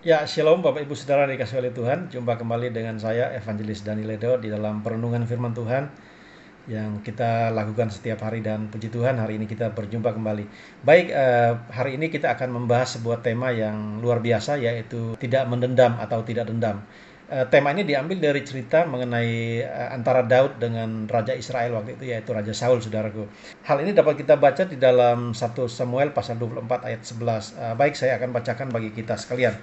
Ya, Shalom Bapak Ibu Saudara dikasih oleh Tuhan. Jumpa kembali dengan saya Evangelis Dani Ledo di dalam perenungan firman Tuhan yang kita lakukan setiap hari, dan puji Tuhan hari ini kita berjumpa kembali. Baik, hari ini kita akan membahas sebuah tema yang luar biasa, yaitu tidak mendendam atau tidak dendam. Tema ini diambil dari cerita mengenai antara Daud dengan Raja Israel waktu itu, yaitu Raja Saul, saudaraku. Hal ini dapat kita baca di dalam 1 Samuel pasal 24 ayat 11. Baik, saya akan bacakan bagi kita sekalian.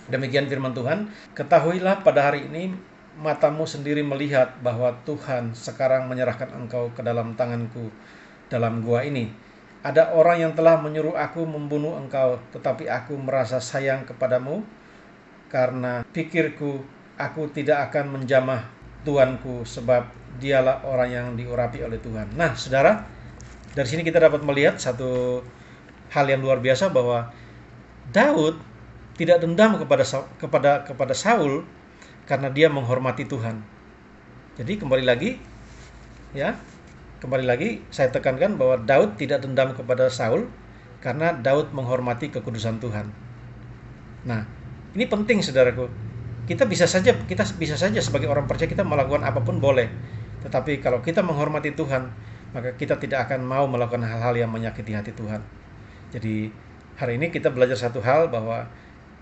Demikian firman Tuhan, ketahuilah pada hari ini matamu sendiri melihat bahwa Tuhan sekarang menyerahkan engkau ke dalam tanganku dalam gua ini. Ada orang yang telah menyuruh aku membunuh engkau, tetapi aku merasa sayang kepadamu karena pikirku aku tidak akan menjamah tuanku, sebab dialah orang yang diurapi oleh Tuhan. Nah, saudara, dari sini kita dapat melihat satu hal yang luar biasa, bahwa Daud tidak dendam kepada Saul karena dia menghormati Tuhan. Jadi kembali lagi saya tekankan bahwa Daud tidak dendam kepada Saul karena Daud menghormati kekudusan Tuhan. Nah, ini penting, saudaraku. Kita bisa saja sebagai orang percaya kita melakukan apapun boleh. Tetapi kalau kita menghormati Tuhan, maka kita tidak akan mau melakukan hal-hal yang menyakiti hati Tuhan. Jadi hari ini kita belajar satu hal, bahwa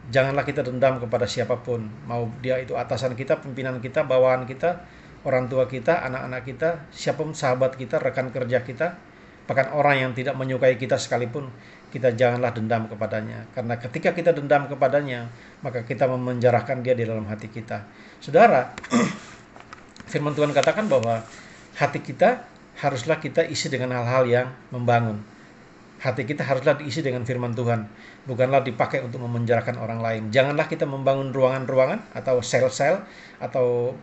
janganlah kita dendam kepada siapapun, mau dia itu atasan kita, pimpinan kita, bawahan kita, orang tua kita, anak-anak kita, siapapun, sahabat kita, rekan kerja kita, bahkan orang yang tidak menyukai kita sekalipun, kita janganlah dendam kepadanya. Karena ketika kita dendam kepadanya, maka kita memenjarakan dia di dalam hati kita. Saudara, firman Tuhan katakan bahwa hati kita haruslah kita isi dengan hal-hal yang membangun. Hati kita haruslah diisi dengan firman Tuhan, bukanlah dipakai untuk memenjarakan orang lain. Janganlah kita membangun ruangan-ruangan atau sel-sel atau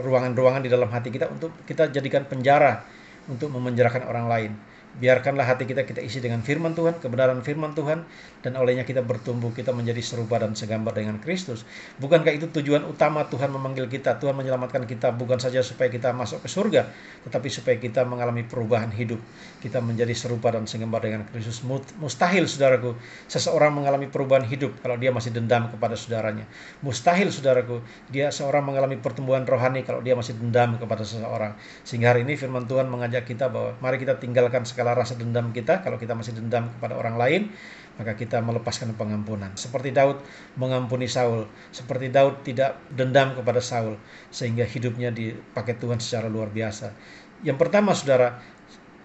ruangan-ruangan di dalam hati kita untuk kita jadikan penjara untuk memenjarakan orang lain. Biarkanlah hati kita isi dengan firman Tuhan, kebenaran firman Tuhan, dan olehnya kita bertumbuh, kita menjadi serupa dan segambar dengan Kristus. Bukankah itu tujuan utama Tuhan memanggil kita? Tuhan menyelamatkan kita bukan saja supaya kita masuk ke surga, tetapi supaya kita mengalami perubahan hidup. Kita menjadi serupa dan segambar dengan Kristus. Mustahil, saudaraku, seseorang mengalami perubahan hidup kalau dia masih dendam kepada saudaranya. Mustahil, saudaraku, seorang mengalami pertumbuhan rohani kalau dia masih dendam kepada seseorang. Sehingga hari ini firman Tuhan mengajak kita bahwa mari kita tinggalkan segala rasa dendam kita. Kalau kita masih dendam kepada orang lain, maka kita melepaskan pengampunan. Seperti Daud mengampuni Saul, seperti Daud tidak dendam kepada Saul, sehingga hidupnya dipakai Tuhan secara luar biasa. Yang pertama, saudara,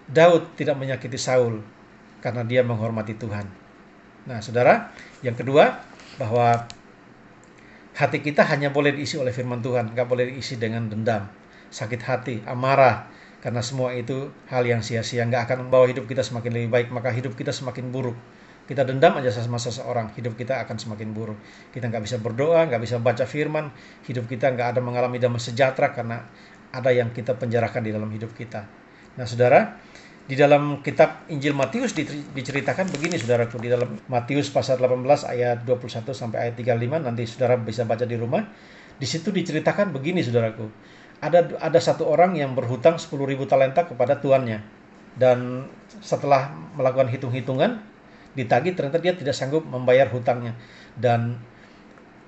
Daud tidak menyakiti Saul karena dia menghormati Tuhan. Nah, saudara, yang kedua, bahwa hati kita hanya boleh diisi oleh firman Tuhan, nggak boleh diisi dengan dendam, sakit hati, amarah. Karena semua itu hal yang sia-sia, nggak akan membawa hidup kita semakin lebih baik, maka hidup kita semakin buruk. Kita dendam aja sama seseorang, hidup kita akan semakin buruk. Kita nggak bisa berdoa, nggak bisa baca firman, hidup kita nggak ada mengalami damai sejahtera karena ada yang kita penjarakan di dalam hidup kita. Nah, saudara, di dalam kitab Injil Matius diceritakan begini, saudaraku, di dalam Matius pasal 18 ayat 21 sampai ayat 35, nanti saudara bisa baca di rumah. Di situ diceritakan begini, saudaraku. Ada satu orang yang berhutang 10.000 talenta kepada tuannya, dan setelah melakukan hitung-hitungan ditagih, ternyata dia tidak sanggup membayar hutangnya, dan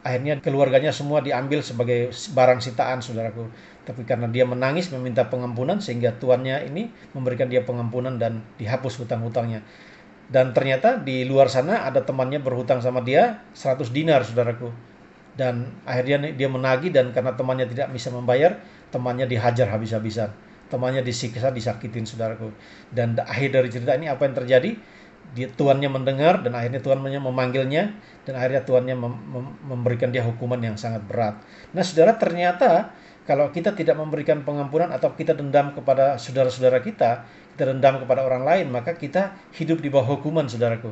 akhirnya keluarganya semua diambil sebagai barang sitaan, saudaraku. Tapi karena dia menangis meminta pengampunan, sehingga tuannya ini memberikan dia pengampunan dan dihapus hutang-hutangnya. Dan ternyata di luar sana ada temannya berhutang sama dia 100 dinar, saudaraku. Dan akhirnya dia menagih, dan karena temannya tidak bisa membayar, temannya dihajar habis-habisan. Temannya disiksa, disakitin, saudaraku. Dan akhir dari cerita ini apa yang terjadi? Tuannya mendengar, dan akhirnya tuannya memanggilnya, dan akhirnya tuannya memberikan dia hukuman yang sangat berat. Nah, saudara, ternyata kalau kita tidak memberikan pengampunan atau kita dendam kepada saudara-saudara kita dendam kepada orang lain, maka kita hidup di bawah hukuman, saudaraku.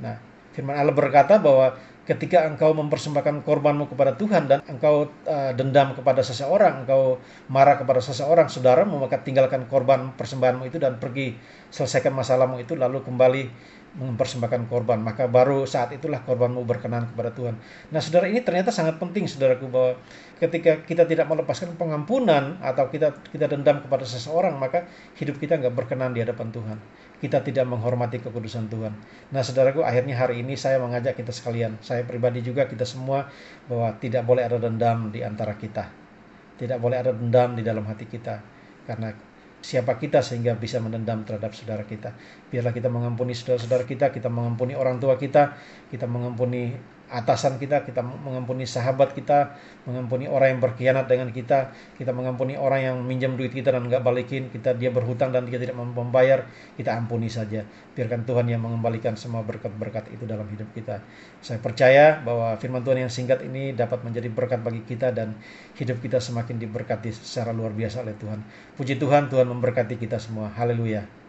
Nah, firman Allah berkata bahwa ketika engkau mempersembahkan korbanmu kepada Tuhan dan engkau dendam kepada seseorang, engkau marah kepada seseorang, saudaramu, maka tinggalkan korban persembahanmu itu dan pergi selesaikan masalahmu itu, lalu kembali mempersembahkan korban, maka baru saat itulah korbanmu berkenan kepada Tuhan. Nah, saudara, ini ternyata sangat penting, saudaraku, bahwa ketika kita tidak melepaskan pengampunan atau kita dendam kepada seseorang, maka hidup kita nggak berkenan di hadapan Tuhan. Kita tidak menghormati kekudusan Tuhan. Nah, saudaraku, akhirnya hari ini saya mengajak kita sekalian, saya pribadi juga, kita semua, bahwa tidak boleh ada dendam di antara kita. Tidak boleh ada dendam di dalam hati kita. Karena siapa kita sehingga bisa mendendam terhadap saudara kita? Biarlah kita mengampuni saudara-saudara kita mengampuni orang tua kita mengampuni atasan kita mengampuni sahabat kita, mengampuni orang yang berkhianat dengan kita mengampuni orang yang minjam duit kita dan nggak balikin, dia berhutang dan dia tidak mampu membayar, kita ampuni saja. Biarkan Tuhan yang mengembalikan semua berkat-berkat itu dalam hidup kita. Saya percaya bahwa firman Tuhan yang singkat ini dapat menjadi berkat bagi kita dan hidup kita semakin diberkati secara luar biasa oleh Tuhan. Puji Tuhan, Tuhan memberkati kita semua. Haleluya.